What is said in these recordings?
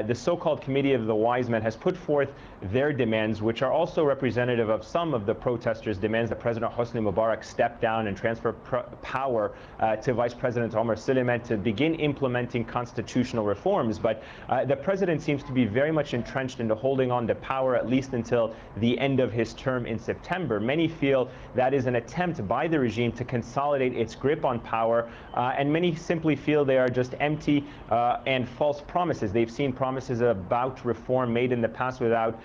The so-called Committee of the Wise Men has put forth their demands, which are also representative of some of the protesters' demands that President Hosni Mubarak step down and transfer power to Vice President Omar Suleiman to begin implementing constitutional reforms. But the president seems to be very much entrenched into holding on to power at least until the end of his term in September. Many feel that is an attempt by the regime to consolidate its grip on power, and many simply feel they are just empty and false promises. They've seen promises about reform made in the past without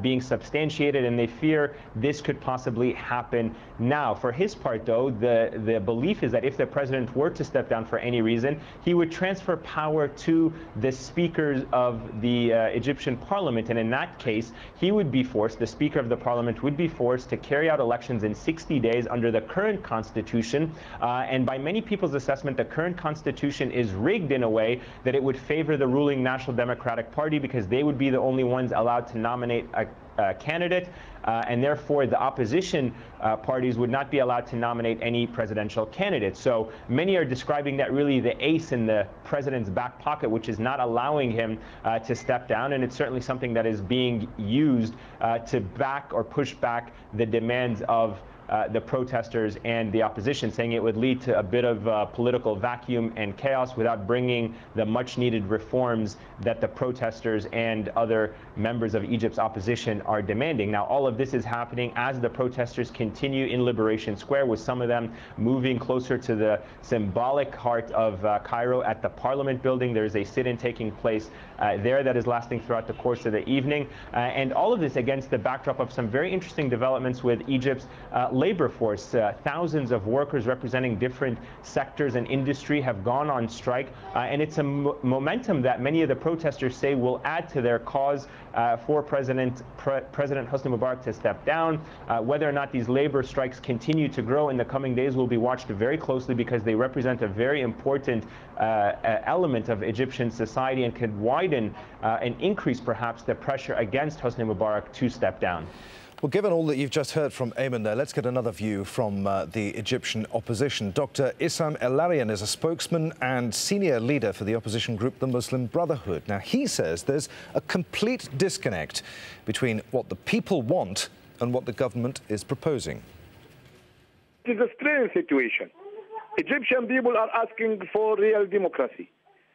being substantiated, and they fear this could possibly happen now. For his part, though, the belief is that if the president were to step down for any reason, he would transfer power to the speakers of the Egyptian parliament, and in that case, he would be forced, the speaker of the parliament would be forced to carry out elections in 60 days under the current constitution, and by many people's assessment, the current constitution is rigged in a way that it would favor the ruling National Democratic Party because they would be the only ones allowed to nominate a candidate, and therefore the opposition parties would not be allowed to nominate any presidential candidate. So many are describing that really the ace in the president's back pocket, which is not allowing him to step down, and it's certainly something that is being used to back or push back the demands of the protesters and the opposition, saying it would lead to a bit of political vacuum and chaos without bringing the much-needed reforms that the protesters and other members of Egypt's opposition are demanding. Now, all of this is happening as the protesters continue in Liberation Square, with some of them moving closer to the symbolic heart of Cairo at the Parliament building. There's a sit-in taking place there that is lasting throughout the course of the evening. And all of this against the backdrop of some very interesting developments with Egypt's labor force. Thousands of workers representing different sectors and industry have gone on strike, and it's a momentum that many of the protesters say will add to their cause for President Hosni Mubarak to step down. Whether or not these labor strikes continue to grow in the coming days will be watched very closely, because they represent a very important element of Egyptian society and could widen and increase perhaps the pressure against Hosni Mubarak to step down. Well, given all that you've just heard from Ayman there, let's get another view from the Egyptian opposition. Dr. Issam El-Arian is a spokesman and senior leader for the opposition group, the Muslim Brotherhood. Now, he says there's a complete disconnect between what the people want and what the government is proposing. It is a strange situation. Egyptian people are asking for real democracy,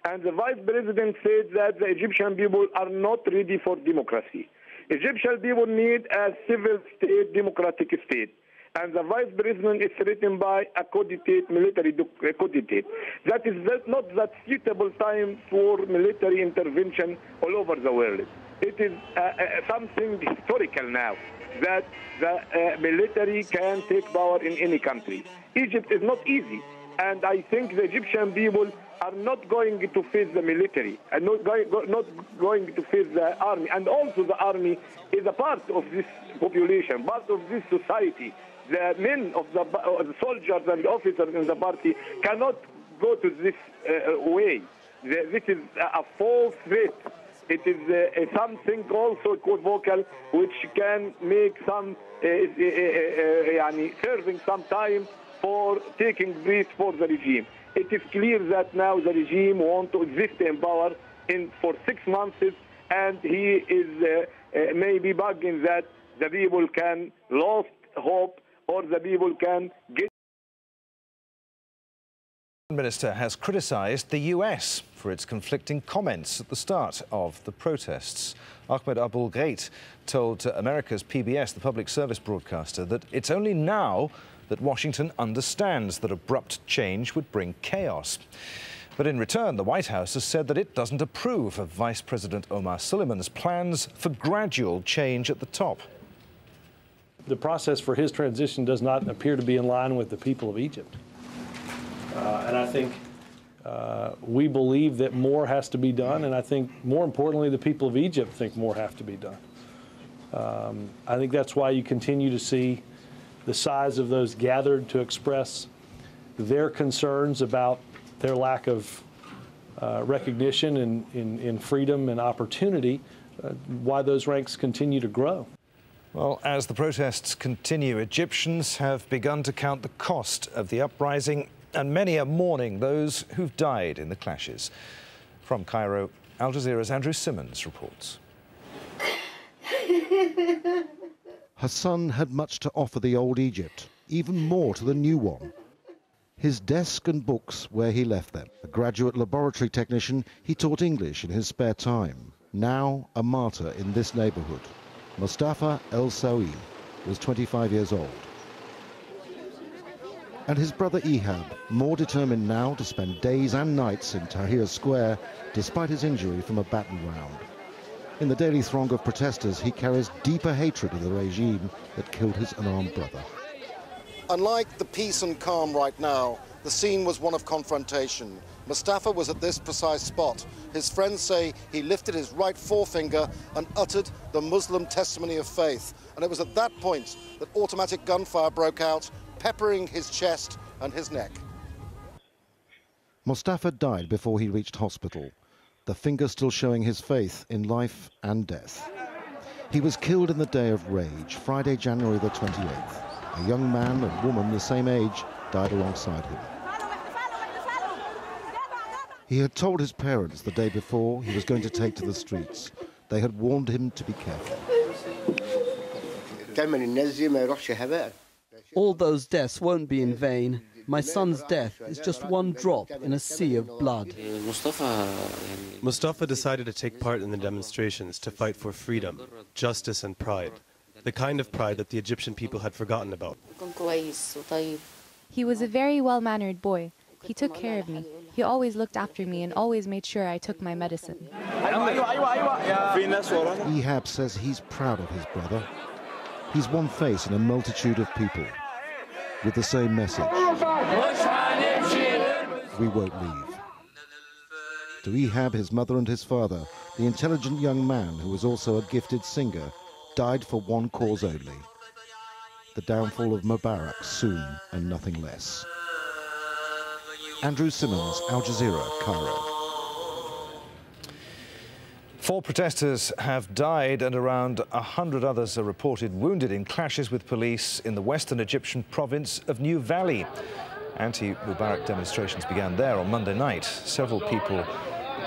and the vice president said that the Egyptian people are not ready for democracy. Egyptian people need a civil state, democratic state. And the vice president is threatened by a coup d'etat, military coup d'etat. That is not that suitable time for military intervention all over the world. It is something historical now that the military can take power in any country. Egypt is not easy, and I think the Egyptian people are not going to face the military and not going to face the army. And also the army is a part of this population, part of this society. The men of the soldiers and the officers in the party cannot go to this way. This is a false threat. It is something also vocal which can make some serving some time for taking breath for the regime. It is clear that now the regime wants to exist in power for 6 months, and he is maybe bugging that the people can lose hope, or the people can get. The Minister has criticised the US for its conflicting comments at the start of the protests. Ahmed Abul-Ghait told America's PBS, the public service broadcaster, that it's only now that Washington understands that abrupt change would bring chaos. But in return, the White House has said that it doesn't approve of Vice President Omar Suleiman's plans for gradual change at the top. The process for his transition does not appear to be in line with the people of Egypt. And I think we believe that more has to be done, and I think, more importantly, the people of Egypt think more has to be done. I think that's why you continue to see the size of those gathered to express their concerns about their lack of recognition in freedom and opportunity, why those ranks continue to grow. Well, as the protests continue, Egyptians have begun to count the cost of the uprising, and many are mourning those who've died in the clashes. From Cairo, Al Jazeera's Andrew Simmons reports. Hassan had much to offer the old Egypt, even more to the new one. His desk and books where he left them. A graduate laboratory technician, he taught English in his spare time. Now a martyr in this neighborhood. Mustafa El-Sawi was 25 years old. And his brother Ehab, more determined now to spend days and nights in Tahrir Square, despite his injury from a baton round. In the daily throng of protesters, he carries deeper hatred of the regime that killed his unarmed brother. Unlike the peace and calm right now, the scene was one of confrontation. Mustafa was at this precise spot. His friends say he lifted his right forefinger and uttered the Muslim testimony of faith. And it was at that point that automatic gunfire broke out, peppering his chest and his neck. Mustafa died before he reached hospital, the finger still showing his faith in life and death. He was killed in the day of rage, Friday, January the 28th. A young man and woman the same age died alongside him. He had told his parents the day before he was going to take to the streets. They had warned him to be careful. All those deaths won't be in vain. My son's death is just one drop in a sea of blood. Mustafa decided to take part in the demonstrations to fight for freedom, justice and pride. The kind of pride that the Egyptian people had forgotten about. He was a very well-mannered boy. He took care of me. He always looked after me and always made sure I took my medicine. Ehab says he's proud of his brother. He's one face in a multitude of people with the same message. We won't leave. To Ehab, his mother and his father, the intelligent young man who was also a gifted singer, died for one cause only: the downfall of Mubarak soon and nothing less. Andrew Simmons, Al Jazeera, Cairo. 4 protesters have died and around 100 others are reported wounded in clashes with police in the western Egyptian province of New Valley. Anti-Mubarak demonstrations began there on Monday night. Several people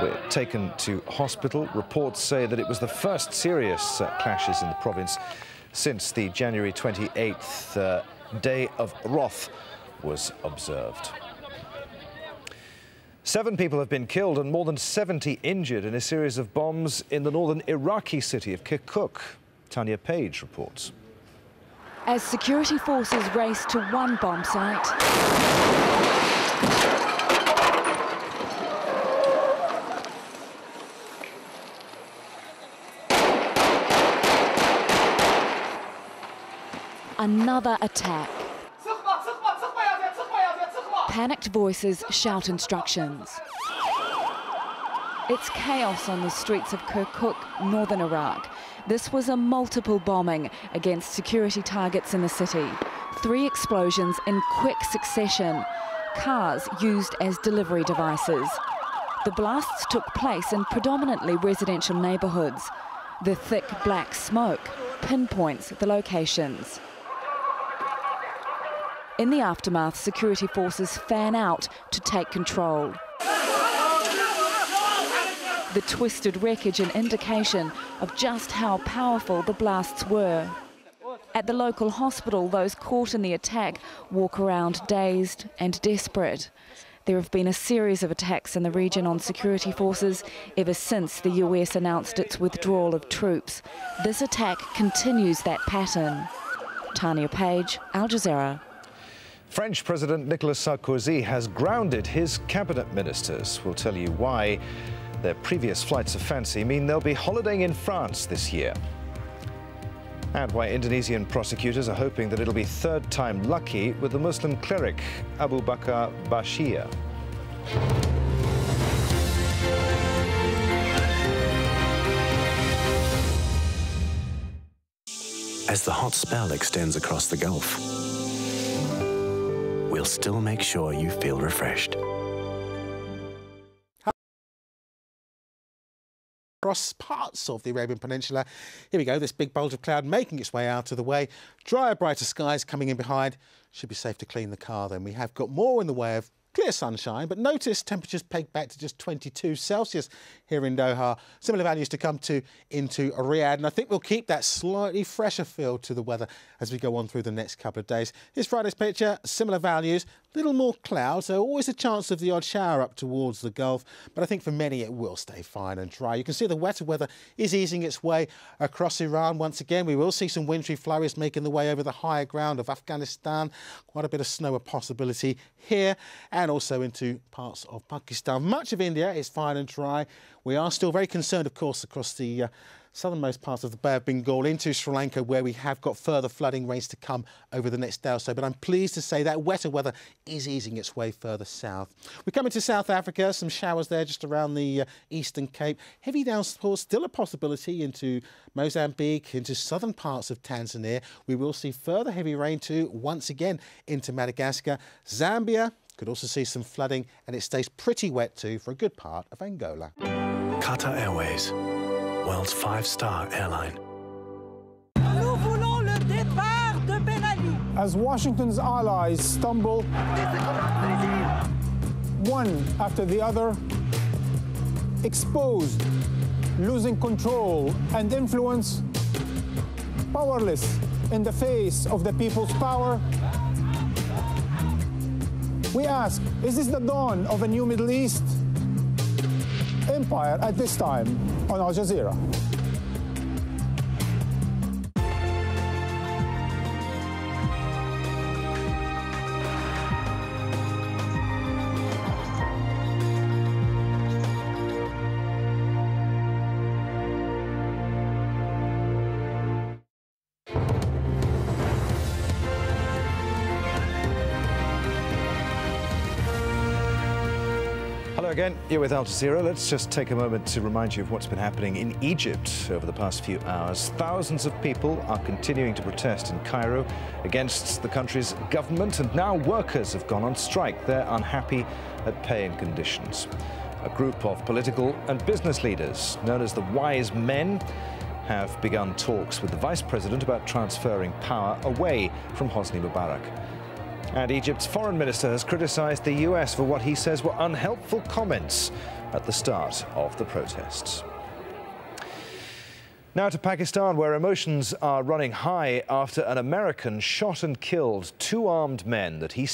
were taken to hospital. Reports say that it was the first serious clashes in the province since the January 28th Day of Wrath was observed. 7 people have been killed and more than 70 injured in a series of bombs in the northern Iraqi city of Kirkuk. Tanya Page reports. As security forces race to one bomb site, another attack. Panicked voices shout instructions. It's chaos on the streets of Kirkuk, northern Iraq. This was a multiple bombing against security targets in the city. 3 explosions in quick succession. Cars used as delivery devices. The blasts took place in predominantly residential neighbourhoods. The thick black smoke pinpoints the locations. In the aftermath, security forces fan out to take control. The twisted wreckage an indication of just how powerful the blasts were. At the local hospital, those caught in the attack walk around dazed and desperate. There have been a series of attacks in the region on security forces ever since the US announced its withdrawal of troops. This attack continues that pattern. Tanya Page, Al Jazeera. French President Nicolas Sarkozy has grounded his cabinet ministers. We'll tell you why their previous flights of fancy mean they'll be holidaying in France this year. And why Indonesian prosecutors are hoping that it'll be third time lucky with the Muslim cleric Abu Bakar Bashir. As the hot spell extends across the Gulf, we'll still make sure you feel refreshed. Across parts of the Arabian Peninsula. Here we go, this big bulge of cloud making its way out of the way. Drier, brighter skies coming in behind. Should be safe to clean the car then. We have got more in the way of clear sunshine, but notice temperatures pegged back to just 22 Celsius here in Doha. Similar values to come to into Riyadh, and I think we'll keep that slightly fresher feel to the weather as we go on through the next couple of days. Here's Friday's picture, similar values, little more clouds, so always a chance of the odd shower up towards the Gulf, but I think for many it will stay fine and dry. You can see the wetter weather is easing its way across Iran. Once again, we will see some wintry flurries making the way over the higher ground of Afghanistan. Quite a bit of snow a possibility here and also into parts of Pakistan. Much of India is fine and dry. We are still very concerned, of course, across the southernmost parts of the Bay of Bengal into Sri Lanka, where we have got further flooding rains to come over the next day or so. But I'm pleased to say that wetter weather is easing its way further south. We come into South Africa, some showers there just around the Eastern Cape. Heavy downpours still a possibility into Mozambique, into southern parts of Tanzania. We will see further heavy rain too, once again into Madagascar. Zambia could also see some flooding, and it stays pretty wet too for a good part of Angola. Qatar Airways, world's 5-star airline. As Washington's allies stumble, one after the other, exposed, losing control and influence, powerless in the face of the people's power, we ask, is this the dawn of a new Middle East? Empire at this time on Al Jazeera. Again, you're with Al Jazeera. Let's just take a moment to remind you of what's been happening in Egypt over the past few hours. Thousands of people are continuing to protest in Cairo against the country's government, and now workers have gone on strike. They're unhappy at pay and conditions. A group of political and business leaders, known as the Wise Men, have begun talks with the Vice President about transferring power away from Hosni Mubarak. And Egypt's foreign minister has criticised the US for what he says were unhelpful comments at the start of the protests. Now to Pakistan, where emotions are running high after an American shot and killed two armed men that he